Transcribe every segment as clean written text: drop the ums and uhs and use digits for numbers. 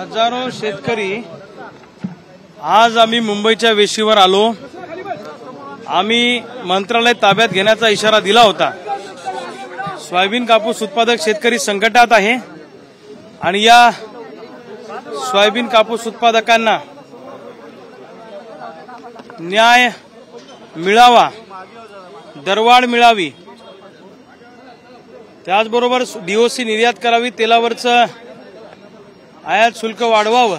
हजारो शेतकरी आज आम्ही मुंबईच्या वेशीवर आलो। आम्ही मंत्रालय ताब्यात घेण्याचा इशारा दिला होता। सोयाबीन कापूस उत्पादक शेतकरी संकटात आहे आणि या सोयाबीन कापूस उत्पादकांना न्याय मिळावा, दरवाढ मिळावी, त्याचबरोबर डीओसी निर्यात करावी, तेलावरचं आयात शुल्क वाढवावं,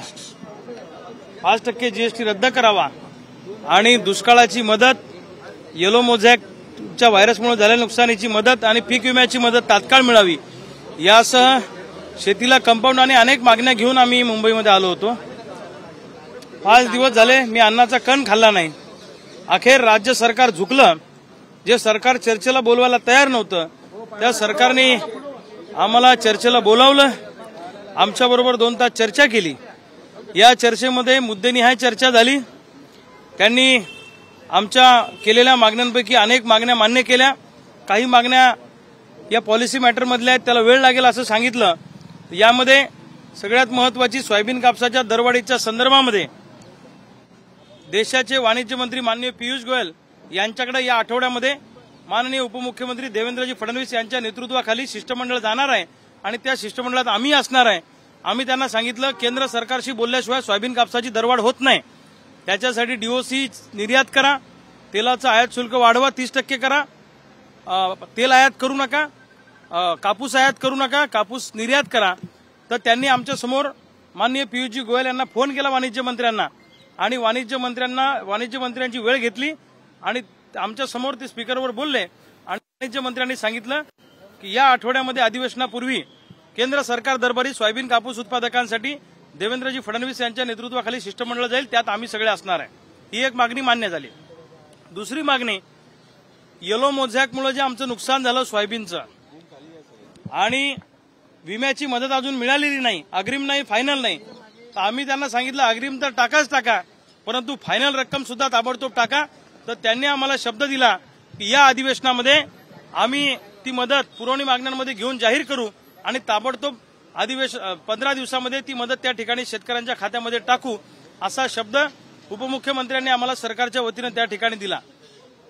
5% जीएसटी रद्द करावा आणि दुष्काळाची मदत, येलो मोझॅकच्या व्हायरसमुळे झालेल्या नुकसानीची मदत आणि पीक विम्याची मदत तात्काळ मिळावी, यासह शेतीला कंपाऊंड आणि अनेक मागण्या घेऊन आम्ही मुंबईमध्ये आलो होतो। 5 दिवस झाले मी अन्नाचा कण खाल्ला नाही। अखेर राज्य सरकार झुकलं। जे सरकार चर्चेला बोलवायला तयार नव्हतं त्या सरकारने आम्हाला चर्चेला बोलावलं। आमच्याबरोबर 2 तास चर्चा केली। या चर्चेमध्ये मुद्देनिहाय चर्चा झाली। त्यांनी आमच्या केलेल्या मागण्यांपैकी अनेक मागण्या मान्य केल्या। काही मागण्या या पॉलिसी मॅटर मधल्या आहेत, त्याला वेळ लागेल असं सांगितलं। यामध्ये सगळ्यात महत्त्वाची सोयाबीन कापसाच्या दरवाढीच्या संदर्भामध्ये देशाचे वाणिज्य मंत्री माननीय पियुष गोयल यांच्याकडे या आठवड्यामध्ये माननीय उपमुख्यमंत्री देवेंद्रजी फडणवीस यांच्या नेतृत्वाखाली शिष्टमंडळ जाणार आहे आणि त्या शिष्टमंडळात आम्ही असणार आहे। आम्ही त्यांना सांगितलं केंद्र सरकारशी बोलल्याशिवाय सोयाबीन कापसाची दरवाढ होत नाही। त्याच्यासाठी डीओसी निर्यात करा, तेलाचं आयात शुल्क वाढवा, 30% करा, तेल आयात करू नका, कापूस आयात करू नका, कापूस निर्यात करा। तर त्यांनी आमच्या समोर माननीय पियुषजी गोयल यांना फोन केला, वाणिज्य मंत्र्यांना, आणि वाणिज्य मंत्र्यांची वेळ घेतली आणि आमच्या समोर ते स्पीकरवर बोलले आणि वाणिज्य मंत्र्यांनी सांगितलं की या आठवड्यामध्ये अधिवेशनापूर्वी केंद्र सरकार दरबारी सोयाबीन कापूस उत्पादकांसाठी देवेंद्रजी फडणवीस यांच्या नेतृत्वाखाली शिष्टमंडळ जाईल, त्यात आम्ही सगळे असणार आहे। ही एक मागणी मान्य झाली। दुसरी मागणी, येलो मोझॅकमुळे जे आमचं नुकसान झालं सोयाबीनचं आणि विम्याची मदत अजून मिळालेली नाही, अग्रिम नाही, फायनल नाही, तर आम्ही त्यांना सांगितलं अग्रिम तर टाकाच टाका, परंतु फायनल रक्कम सुद्धा ताबडतोब टाका। तर त्यांनी आम्हाला शब्द दिला की या अधिवेशनामध्ये आम्ही ती मदत पुरवणी मागण्यांमध्ये घेऊन जाहीर करू आणि ताबडतोब 15 दिवसामध्ये ती मदत त्या ठिकाणी शेतकऱ्यांच्या खात्यामध्ये टाकू, असा शब्द उपमुख्यमंत्र्यांनी आम्हाला सरकारच्या वतीने त्या ठिकाणी दिला।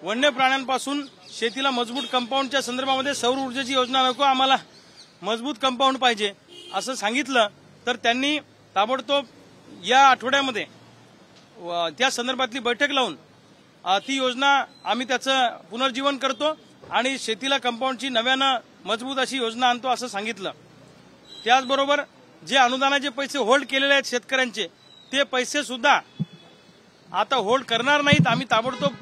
वन्य प्राण्यांपासून शेतीला मजबूत कंपाऊंडच्या संदर्भामध्ये सौर ऊर्जेची योजना नको, आम्हाला मजबूत कंपाऊंड पाहिजे असं सांगितलं। तर त्यांनी ताबडतोब या आठवड्यामध्ये त्या संदर्भातली बैठक लावून ती योजना आम्ही त्याचं पुनर्जीवन करतो आणि शेतीला कंपाऊंडची नव्यानं मजबूत अशी योजना आणतो असं सांगितलं। त्याचबरोबर जे अनुदानाचे पैसे होल्ड केलेले आहेत शेतकऱ्यांचे, ते पैसे सुद्धा आता होल्ड करणार नाहीत। आम्ही ताबडतोब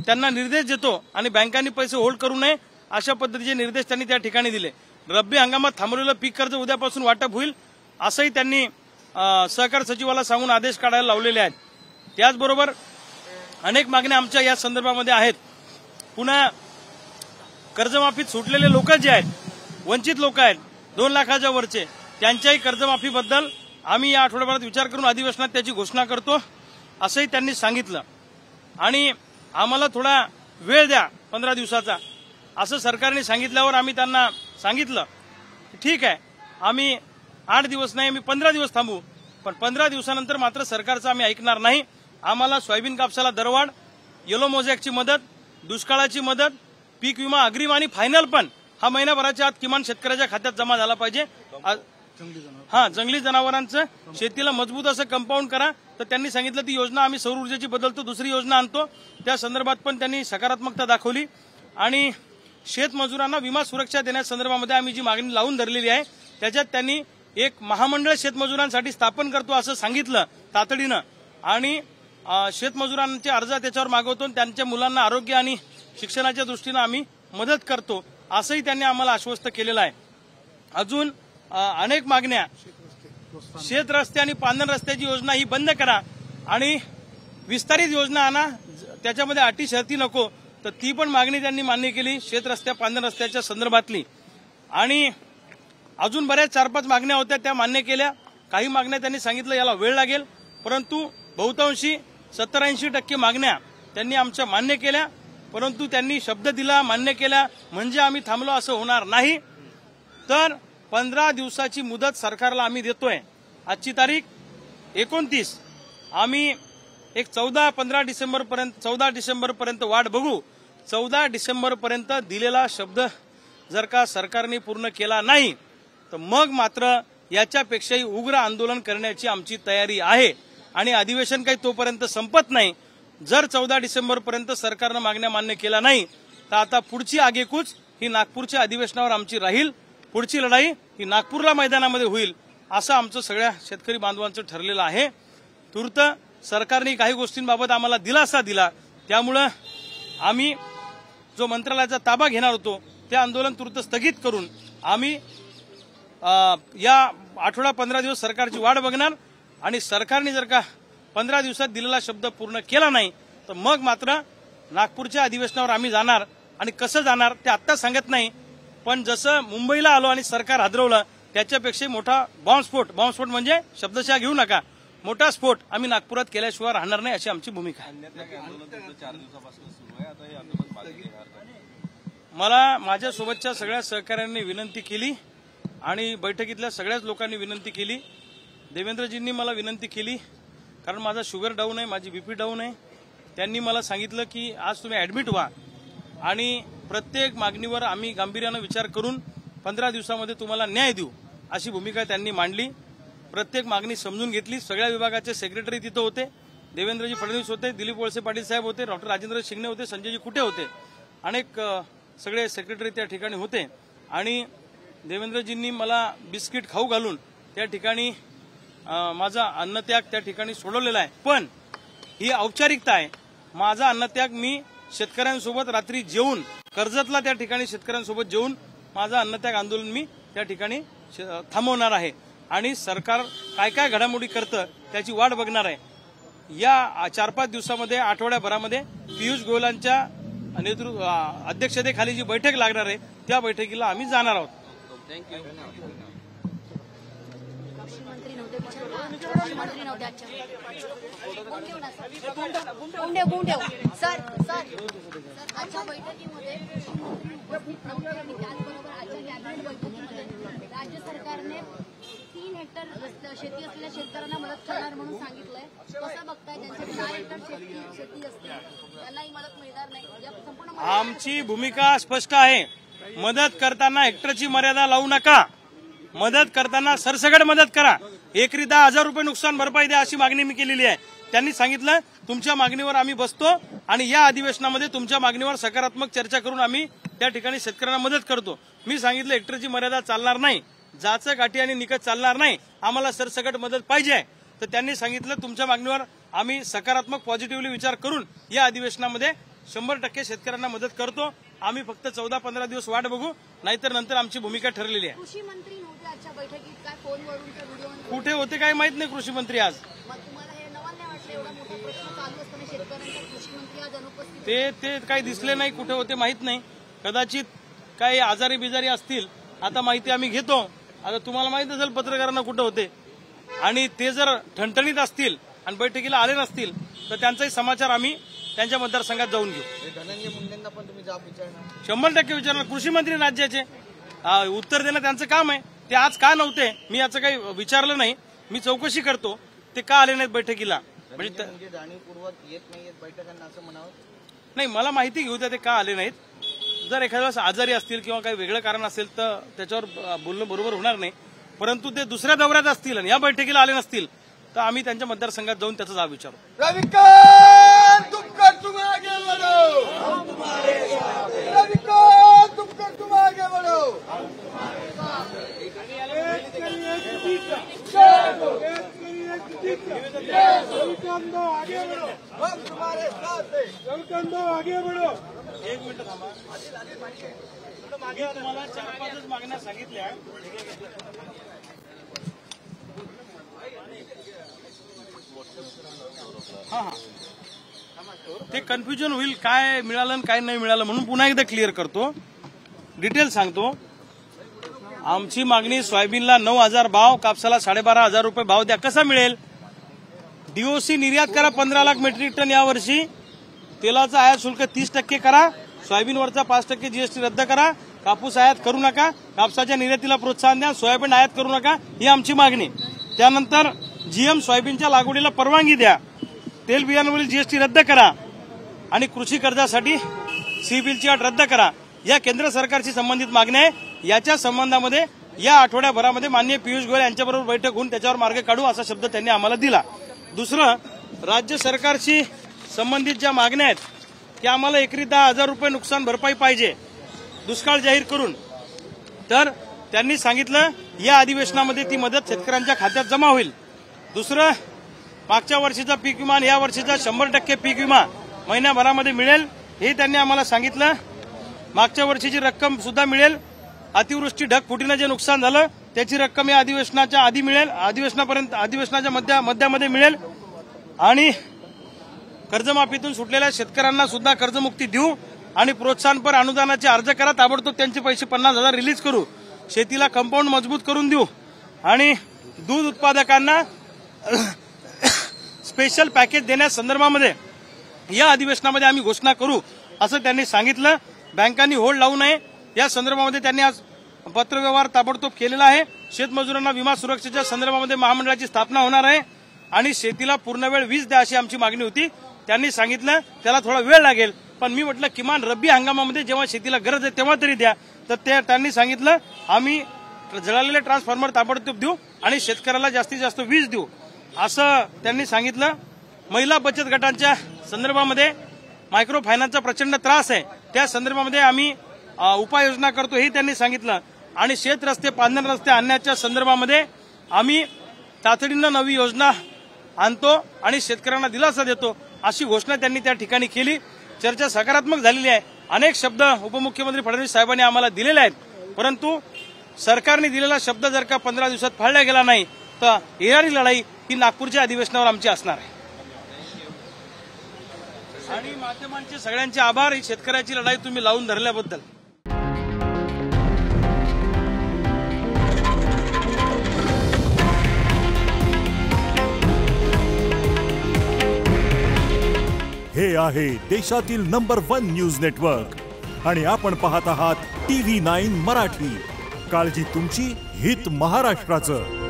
त्यांना निर्देश देतो आणि बँकांनी पैसे होल्ड करू नये अशा पद्धतीचे निर्देश त्यांनी त्या ठिकाणी दिले। रब्बी हंगामात थांबवलेलं पीक कर्ज उद्यापासून वाटप होईल असंही त्यांनी सहकार सचिवाला सांगून आदेश काढायला लावलेले आहेत। त्याचबरोबर अनेक मागण्या आमच्या या संदर्भामध्ये आहेत। पुन्हा कर्जमाफीत सुटलेले लोक जे आहेत, वंचित लोक आहेत 2 लाखाच्या वरचे, त्यांच्याही कर्जमाफीबद्दल आम्ही या आठवड्याभरात विचार करून अधिवेशनात त्याची घोषणा करतो असंही त्यांनी सांगितलं। आणि आम्हाला थोडा वेळ द्या 15 दिवसाचा असं सरकारने सांगितल्यावर आम्ही त्यांना सांगितलं ठीक आहे, आम्ही 8 दिवस नाही, आम्ही 15 दिवस थांबू, पण 15 दिवसानंतर मात्र सरकारचं आम्ही ऐकणार नाही। आम्हाला सोयाबीन कापसाला दरवाढ, येलो मोझॅकची मदत, दुष्काळाची मदत, पीक विमा अग्रिम आणि फायनल पण हा महिनाभराच्या आत किमान शेतकऱ्याच्या खात्यात जमा झाला पाहिजे। जंगली जनावरांचं शेतीला मजबूत असं कंपाऊंड करा। तर त्यांनी सांगितलं ती योजना आम्ही सौर ऊर्जेची बदलतो, दुसरी योजना आणतो, त्या संदर्भात पण त्यांनी सकारात्मकता दाखवली। आणि शेतमजुरांना विमा सुरक्षा देण्यासंदर्भामध्ये आम्ही जी मागणी लावून धरलेली आहे त्याच्यात त्यांनी एक महामंडळ शेतमजुरांसाठी स्थापन करतो असं सांगितलं तातडीनं, आणि शेतमजुरांचे अर्ज त्याच्यावर मागवतो, त्यांच्या मुलांना आरोग्य आणि शिक्षणाच्या दृष्टीने आम्ही मदत करतो असंही त्यांनी आम्हाला आश्वस्त केलेलं आहे। अजून अनेक मागण्या, शेत रस्ते आणि पांधन रस्त्याची योजना ही बंद करा आणि विस्तारित योजना आणा, त्याच्यामध्ये अटी शर्ती नको, तर ती पण मागणी त्यांनी मान्य केली शेत रस्त्या पांधन रस्त्याच्या संदर्भातली। आणि अजून बऱ्याच 4-5 मागण्या होत्या त्या मान्य केल्या। काही मागण्या त्यांनी सांगितलं याला वेळ लागेल, परंतु बहुतांशी 70-80% मागण्या त्यांनी आमच्या मान्य केल्या। परंतु त्यांनी शब्द दिला, मान्य केला म्हणजे आम्ही थांबलो असं होणार नाही। तर 15 दिवसाची मुदत सरकारला आम्ही देतोय। आजची तारीख 29 आम्ही एक 14 डिसेंबर पर्यंत वाट बघू. 14 डिसेंबर पर्यंत दिलेला शब्द जर का सरकारने पूर्ण केला नाही तर मग मात्र याच्यापेक्षाही उग्र आंदोलन करण्याची आमची तयारी आहे. आणि अधिवेशन काही तोपर्यंत संपत नाही. जर 14 डिसेंबर पर्यंत सरकारनं मागण्या मान्य केला नाही तर आता पुढची आगेकूच ही नागपूरच्या अधिवेशनावर आमची राहील. पुढची लढाई ही नागपूरला मैदानामध्ये होईल असं आमचं सगळ्या शेतकरी बांधवांचं ठरलेलं आहे. तूर्त सरकारने काही गोष्टींबाबत आम्हाला दिलासा दिला, त्यामुळं आम्ही जो मंत्रालयाचा ताबा घेणार होतो ते आंदोलन तूर्त स्थगित करून आम्ही या आठवडा 15 दिवस सरकारची वाट बघणार. आणि सरकारने जर का 15 दिवसात दिलेला शब्द पूर्ण केला नाही तर मग मात्र नागपूरच्या अधिवेशनावर आम्ही जाणार. आणि कसं जाणार ते आत्ता सांगत नाही, पण जसं मुंबईला आलो आणि सरकार हादरवलं त्याच्यापेक्षा मोठा बॉम्बस्फोट म्हणजे शब्दशः घेऊ नका, मोठा स्फोट आम्ही नागपुरात केल्याशिवाय राहणार नाही अशी आमची भूमिका आहे. मला माझ्यासोबतच्या सगळ्या सहकाऱ्यांनी विनंती केली आणि बैठकीतल्या सगळ्याच लोकांनी विनंती केली. देवेंद्रजींनी मला विनंती केली कारण माझा शुगर डाऊन आहे, माझी बीपी डाऊन आहे. त्यांनी मला सांगितलं की आज तुम्ही ऍडमिट व्हा आणि प्रत्येक मागणीवर आम्ही गांभीर्यानं विचार करून 15 दिवसामध्ये तुम्हाला न्याय देऊ अशी भूमिका त्यांनी मांडली. प्रत्येक मागणी समजून घेतली. सगळ्या विभागाचे सेक्रेटरी तिथं होते. देवेंद्रजी फडणवीस होते, दिलीप वळसे पाटील साहेब होते, डॉक्टर राजेंद्र शिंगणे होते, संजयजी कुटे होते, अनेक सगळे सेक्रेटरी त्या ठिकाणी होते. आणि देवेंद्रजींनी मला बिस्किट खाऊ घालून त्या ठिकाणी माझा अन्नत्याग त्या ठिकाणी सोडवलेला आहे. पण ही औपचारिकता आहे. माझा अन्नत्याग मी शेतकऱ्यांसोबत रात्री जेवून कर्जतला त्या ठिकाणी शेतकऱ्यांसोबत जेवून माझा अन्नत्याग आंदोलन मी त्या ठिकाणी थांबवणार आहे. आणि सरकार काय काय घडामोडी करतं त्याची वाट बघणार आहे. या 4-5 दिवसामध्ये आठवड्याभरामध्ये पियुष गोयलांच्या अध्यक्षतेखाली जी बैठक लागणार आहे त्या बैठकीला आम्ही जाणार आहोत. सर आजच्या बैठकीमध्ये त्याचबरोबर आजच्या कॅबिनेट बैठकीमध्ये राज्य सरकारने 3 हेक्टर शेती असलेल्या शेतकऱ्यांना मदत करणार म्हणून सांगितलंय. कसं बघताय? त्यांच्या 4 हेक्टर शेती असते त्यांनाही मदत मिळणार नाही. या संपूर्ण आमची भूमिका स्पष्ट आहे. मदत करताना हेक्टरची मर्यादा लावू नका. मदत करताना सरसकट मदत करा. एकरी 10,000 रुपये नुकसान भरपाई द्या अशी मागणी मी केलेली आहे. त्यांनी सांगितलं तुमच्या मागणीवर आम्ही बसतो आणि या अधिवेशनामध्ये तुमच्या मागणीवर सकारात्मक चर्चा करून आम्ही त्या ठिकाणी शेतकऱ्यांना मदत करतो. मी सांगितलं हेक्टरची मर्यादा चालणार नाही, जाचं गाठी आणि निकट चालणार नाही, आम्हाला सरसकट मदत पाहिजे आहे. तर त्यांनी सांगितलं तुमच्या मागणीवर आम्ही सकारात्मक पॉझिटिव्हली विचार करून या अधिवेशनामध्ये 100% शेतकऱ्यांना मदत करतो. आम्ही फक्त 14-15 दिवस वाट बघू, नाहीतर नंतर आमची भूमिका ठरलेली आहे. कृषी मंत्री नव्हते आजच्या बैठकीत, काय फोनवरून त्या व्हिडिओ कुठे होते काय माहित नाही कृषी मंत्री आज. मग तुम्हाला हे नवल नाही वाटलं एवढा मोठा प्रश्न चालू असताना शेतकऱ्यांचा कृषी मंत्री आज अनुपस्थित? ते काही दिसले नाही, कुठे होते माहित नाही. कदाचित काही आजारी बिजारी असतील. आता माहिती आम्ही घेतो. आता तुम्हाला माहित असेल पत्रकारांना कुठे होते. आणि ते जर ठणठणीत असतील आणि बैठकीला आले नसतील तर त्यांचाही समाचार आम्ही त्यांच्या मतदारसंघात जाऊन घेऊ. धनंजय मुंडेंना पण तुम्ही जाब विचारणार? 100% विचारणार. कृषी मंत्री राज्याचे उत्तर देणं त्यांचं काम आहे. ते आज का नव्हते मी याचं काही विचारलं नाही. मी चौकशी करतो ते का आले नाहीत बैठकीला. म्हणजे जाणीवपूर्वक येत नाहीयेत बैठकांना असं म्हणावं? नाही, मला माहिती घेऊ द्या ते का आले नाहीत. जर एखाद्या वेळेस आजारी असतील किंवा काही वेगळं कारण असेल तर त्याच्यावर बोलणं बरोबर होणार नाही. परंतु ते दुसऱ्या दौऱ्यात असतील आणि या बैठकीला आले नसतील तर आम्ही त्यांच्या मतदारसंघात जाऊन त्याचा जाब विचारू. रविकांत तुमकर तुम आगे बढ़ो, रविकांत तुमकर तुम आगे बढ़ो. हम तुम्हारे साथ हैं. रविकांत आगे बढ़ो. एक मिनिट थांबा. मी तुम्हाला 4-5 मागण्या सांगितल्या. हा ते कन्फ्युजन होईल काय मिळालं आणि काय नाही मिळालं म्हणून पुन्हा एकदा क्लिअर करतो. डिटेल सांगतो. आमची मागणी सोयाबीनला 9,000 भाव, कापसाला 12,500 रुपये भाव द्या. कसा मिळेल? डीओसी निर्यात करा 15 लाख मेट्रिक टन यावर्षी. तेलाचं आयात शुल्क 30% करा. सोयाबीनवरचा 5% जीएसटी रद्द करा. कापूस आयात करू नका. कापसाच्या निर्यातीला प्रोत्साहन द्या. सोयाबीन आयात करू नका. ही आमची मागणी. त्यानंतर जीएम सोयाबीनच्या लागवडीला परवानगी द्या, तेलबियांवरील जीएसटी रद्द करा आणि कृषी कर्जासाठी सिबिलची अट रद्द करा. या केंद्र सरकारशी संबंधित मागण्या आहे. याच्या संबंधामध्ये या आठवड्याभरामध्ये माननीय पियुष गोयल यांच्याबरोबर बैठक होऊन त्याच्यावर मार्ग काढू असा शब्द त्यांनी आम्हाला दिला. दुसरं, राज्य सरकारशी संबंधित ज्या मागण्या आहेत की आम्हाला एकरी 10,000 रुपये नुकसान भरपाई पाहिजे दुष्काळ जाहीर करून, तर त्यांनी सांगितलं या अधिवेशनामध्ये ती मदत शेतकऱ्यांच्या खात्यात जमा होईल. दुसरं, मागच्या वर्षीचा पीक विमा आणि या वर्षीचा 100% पीक विमा महिन्याभरामध्ये मिळेल हे त्यांनी आम्हाला सांगितलं. मागच्या वर्षीची रक्कम सुद्धा मिळेल. अतिवृष्टी ढगफुटीनं जे नुकसान झालं त्याची रक्कम या अधिवेशनाच्या आधी मिळेल, अधिवेशनाच्या मध्यामध्ये मिळेल. आणि कर्जमाफीतून सुटलेल्या शेतकऱ्यांना सुद्धा कर्जमुक्ती देऊ आणि प्रोत्साहनपर अनुदानाचे अर्ज करा, ताबडतोब त्यांचे पैसे 50,000 रिलीज करू, शेतीला कंपाऊंड मजबूत करून देऊ आणि दूध उत्पादकांना स्पेशल पॅकेज देण्यासंदर्भामध्ये या अधिवेशनामध्ये आम्ही घोषणा करू असं त्यांनी सांगितलं. बँकांनी होल्ड लावू नये या संदर्भामध्ये त्यांनी आज पत्रव्यवहार ताबडतोब केलेला आहे. शेतमजुरांना विमा सुरक्षेच्या संदर्भामध्ये महामंडळाची स्थापना होणार आहे आणि शेतीला पूर्णवेळ वीज द्या अशी आमची मागणी होती. त्यांनी सांगितलं त्याला थोडा वेळ लागेल, पण मी म्हटलं किमान रब्बी हंगामामध्ये जेव्हा शेतीला गरज आहे तेव्हा तरी द्या. तर त्यांनी सांगितलं आम्ही जळालेले ट्रान्सफॉर्मर ताबडतोब देऊ आणि शेतकऱ्याला जास्तीत जास्त वीज देऊ असं त्यांनी सांगितलं. महिला बचत गटांच्या संदर्भामध्ये मायक्रो फायनान्सचा प्रचंड त्रास आहे, त्या संदर्भामध्ये आम्ही उपाययोजना करतो हे त्यांनी सांगितलं. आणि शेत रस्ते पांढर रस्ते आणण्याच्या संदर्भामध्ये आम्ही तातडीनं नवी योजना आणतो आणि शेतकऱ्यांना दिलासा देतो अशी घोषणा त्यांनी त्या ठिकाणी केली. चर्चा सकारात्मक झालेली आहे. अनेक शब्द उपमुख्यमंत्री फडणवीस साहेबांनी आम्हाला दिलेले आहेत, परंतु सरकारने दिलेला शब्द जर का 15 दिवसात पाळला गेला नाही तर येणारी लढाई ही नागपूरच्या अधिवेशनावर आमची असणार आहे. आणि माध्यमांचे सगळ्यांचे आभार, ही शेतकऱ्याची लढाई तुम्ही लावून धरल्याबद्दल. हे आहे देशातील नंबर 1 न्यूज नेटवर्क आणि आपण पाहत आहात TV9 मराठी. काळजी तुमची, हित महाराष्ट्राचं.